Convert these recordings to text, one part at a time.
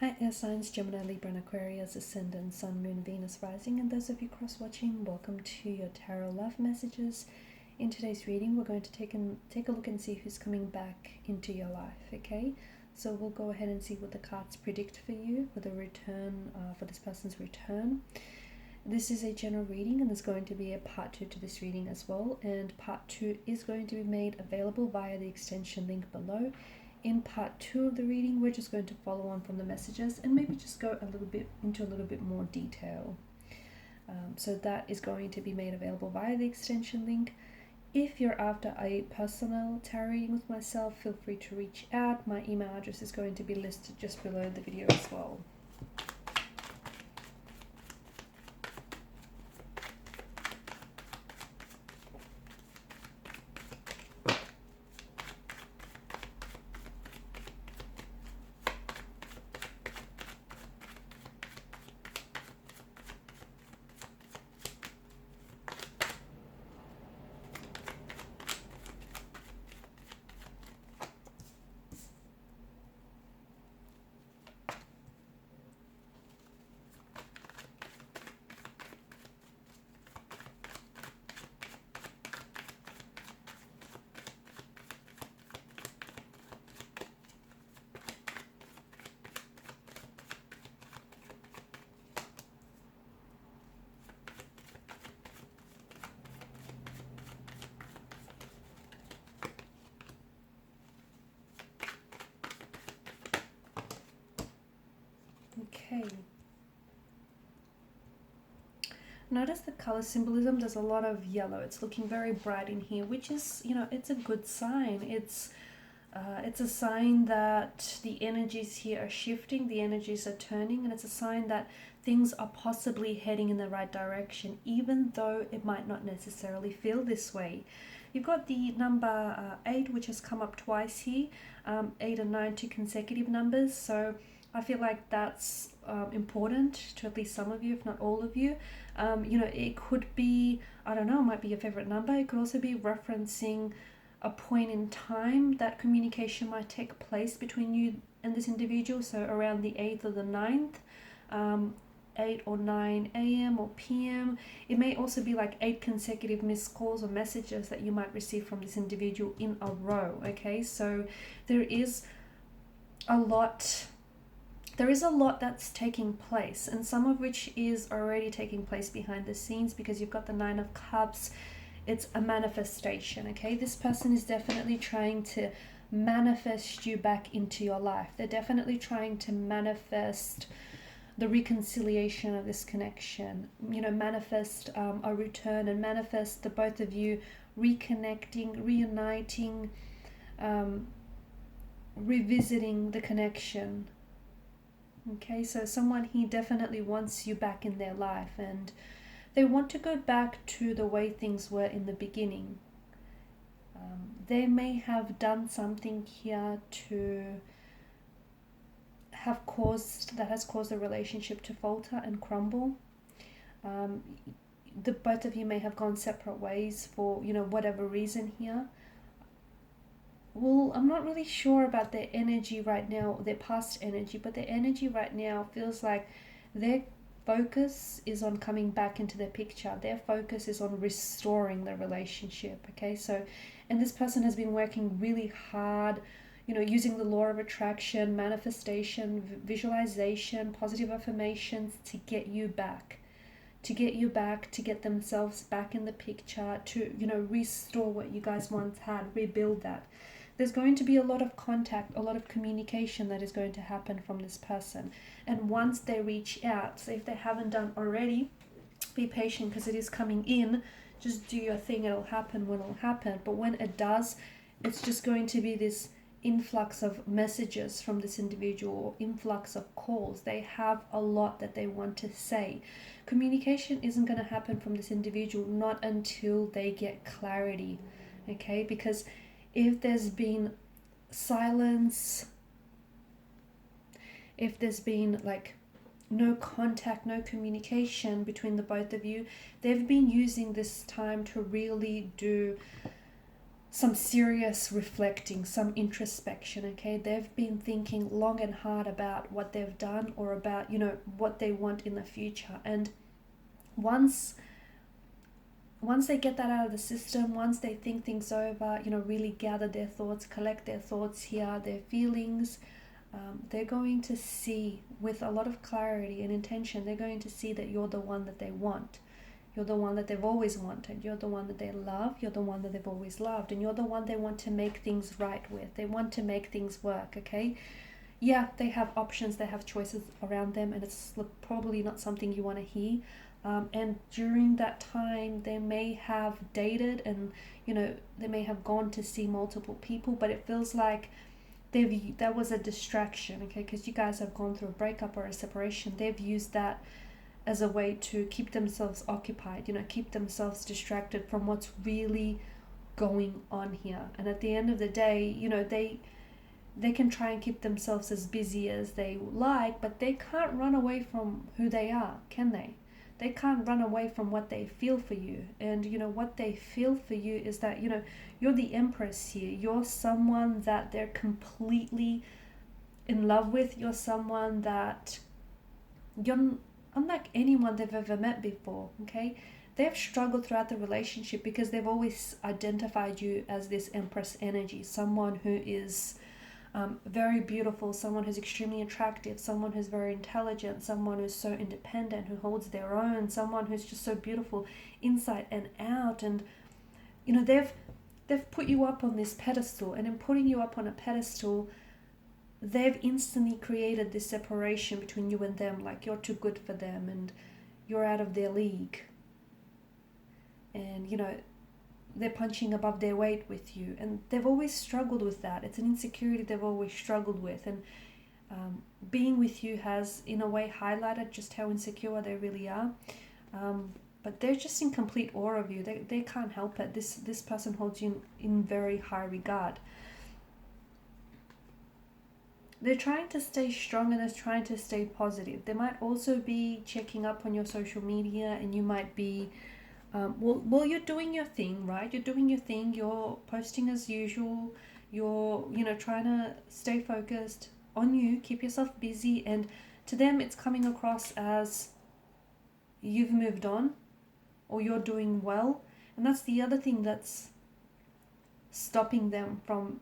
Hi, air signs Gemini, Libra, and Aquarius, Ascendant, Sun, Moon, Venus, Rising, and those of you cross-watching, welcome to your Tarot Love Messages. In today's reading, we're going to take a look and see who's coming back into your life, okay? So we'll go ahead and see what the cards predict for you, for the return, for this person's return. This is a general reading, and there's going to be a part 2 to this reading as well, and part 2 is going to be made available via the extension link below. In part 2 of the reading, we're just going to follow on from the messages and maybe just go into a little bit more detail. So that is going to be made available via the extension link. If you're after a personal tarot reading with myself, feel free to reach out. My email address is going to be listed just below the video as well. Okay. Notice the color symbolism. There's a lot of yellow. It's looking very bright in here, which is, it's a good sign. It's a sign that the energies here are shifting, the energies are turning, and it's a sign that things are possibly heading in the right direction, even though it might not necessarily feel this way. You've got the number 8, which has come up twice here. 8 and 9, 2 consecutive numbers. So I feel like that's important to at least some of you, if not all of you. It could be, I don't know, it might be your favorite number. It could also be referencing a point in time that communication might take place between you and this individual. So around the 8th or the 9th, 8 or 9 a.m. or p.m. It may also be like 8 consecutive missed calls or messages that you might receive from this individual in a row, okay? So there is a lot that's taking place, and some of which is already taking place behind the scenes, because you've got the 9 of Cups. It's a manifestation, okay? This person is definitely trying to manifest you back into your life. They're definitely trying to manifest the reconciliation of this connection, manifest a return, and manifest the both of you reconnecting, reuniting, revisiting the connection. Okay, so someone here definitely wants you back in their life, and they want to go back to the way things were in the beginning. They may have done something here that has caused the relationship to falter and crumble. The both of you may have gone separate ways for whatever reason here. Well, I'm not really sure about their energy right now, their past energy, but their energy right now feels like their focus is on coming back into the picture. Their focus is on restoring the relationship, okay? So, and this person has been working really hard, using the law of attraction, manifestation, visualization, positive affirmations to get you back. To get themselves back in the picture, to, restore what you guys once had, rebuild that. There's going to be a lot of contact, a lot of communication that is going to happen from this person. And once they reach out, so if they haven't done already, be patient because it is coming in. Just do your thing, it'll happen when it'll happen. But when it does, it's just going to be this influx of messages from this individual, influx of calls. They have a lot that they want to say. Communication isn't going to happen from this individual not until they get clarity, okay? Because if there's been silence, if there's been like no contact, no communication between the both of you, they've been using this time to really do some serious reflecting, some introspection, okay? They've been thinking long and hard about what they've done, or about, what they want in the future. And once they get that out of the system, once they think things over, really gather their thoughts, collect their thoughts here, their feelings, they're going to see with a lot of clarity and intention, they're going to see that you're the one that they want. You're the one that they've always wanted. You're the one that they love. You're the one that they've always loved. And you're the one they want to make things right with. They want to make things work, okay? Yeah, they have options. They have choices around them. And it's probably not something you want to hear. And during that time, they may have dated and, they may have gone to see multiple people. But it feels like that was a distraction, okay? Because you guys have gone through a breakup or a separation. They've used that as a way to keep themselves occupied, keep themselves distracted from what's really going on here. And at the end of the day, they can try and keep themselves as busy as they like, but they can't run away from who they are, can they? They can't run away from what they feel for you. And what they feel for you is that you're the empress here. You're someone that they're completely in love with. You're someone that you're unlike anyone they've ever met before, okay? They've struggled throughout the relationship because they've always identified you as this empress energy, someone who is very beautiful, someone who's extremely attractive, someone who's very intelligent, someone who's so independent, who holds their own, someone who's just so beautiful inside and out. And they've put you up on this pedestal, and in putting you up on a pedestal, they've instantly created this separation between you and them, like you're too good for them and you're out of their league. And they're punching above their weight with you, and they've always struggled with that. It's an insecurity they've always struggled with. And being with you has in a way highlighted just how insecure they really are. But they're just in complete awe of you. They can't help it. This person holds you in very high regard. They're trying to stay strong, and they're trying to stay positive. They might also be checking up on your social media, and you might be, well, you're doing your thing, right? You're doing your thing. You're posting as usual. You're, trying to stay focused on you, keep yourself busy. And to them, it's coming across as you've moved on, or you're doing well. And that's the other thing that's stopping them from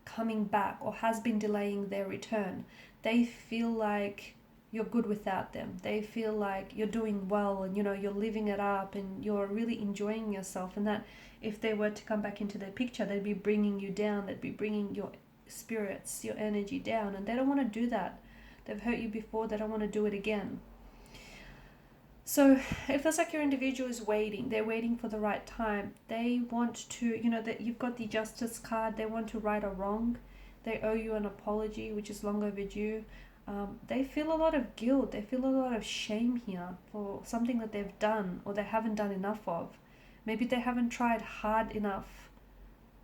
coming back, or has been delaying their return. They feel like you're good without them. They feel like you're doing well, and you're living it up, and you're really enjoying yourself, and that if they were to come back into their picture, they'd be bringing you down. They'd be bringing your spirits, your energy down, and they don't want to do that. They've hurt you before. They don't want to do it again. So it feels like your individual is waiting. They're waiting for the right time. They want to, that you've got the justice card. They want to right a wrong. They owe you an apology, which is long overdue. They feel a lot of guilt. They feel a lot of shame here for something that they've done, or they haven't done enough of. Maybe they haven't tried hard enough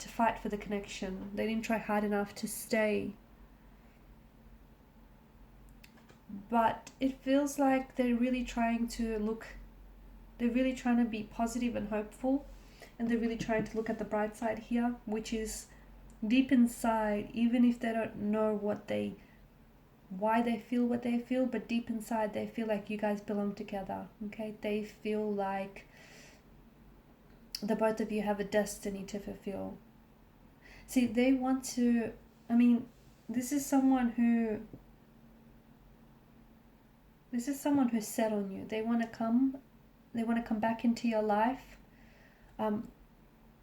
to fight for the connection. They didn't try hard enough to stay. But it feels like they're really trying to be positive and hopeful, and they're really trying to look at the bright side here, which is deep inside, even if they don't know why they feel what they feel, but deep inside they feel like you guys belong together, okay? They feel like the both of you have a destiny to fulfill. See, they want to, this is someone who's set on you. They want to come back into your life.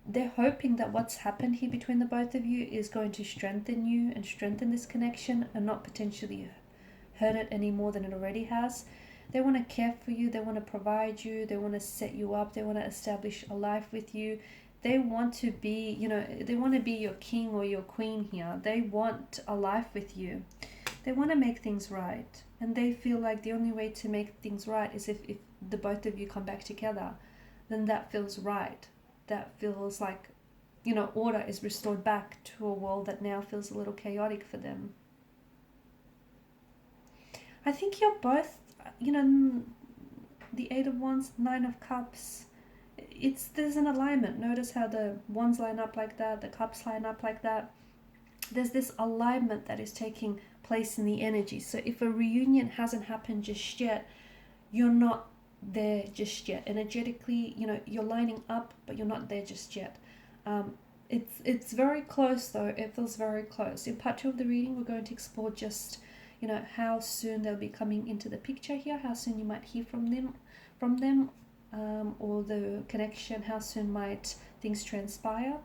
They're hoping that what's happened here between the both of you is going to strengthen you and strengthen this connection, and not potentially hurt it any more than it already has. They want to care for you. They want to provide you. They want to set you up. They want to establish a life with you. They want to be, they want to be your king or your queen here. They want a life with you. They want to make things right. And they feel like the only way to make things right is if the both of you come back together. Then that feels right. That feels like, order is restored back to a world that now feels a little chaotic for them. I think you're both, the Eight of Wands, Nine of Cups. there's an alignment. Notice how the wands line up like that, the cups line up like that. There's this alignment that is taking place in the energy. So if a reunion hasn't happened just yet, you're not there just yet. Energetically, you're lining up, but you're not there just yet. It's very close though. It feels very close. In part 2 of the reading, we're going to explore just how soon they'll be coming into the picture here, how soon you might hear from them, or the connection, how soon might things transpire.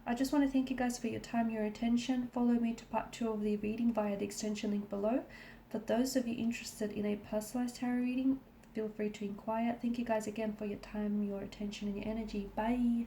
I just want to thank you guys for your time, your attention. Follow me to part 2 of the reading via the extension link below. For those of you interested in a personalized tarot reading, feel free to inquire. Thank you guys again for your time, your attention, and your energy. Bye.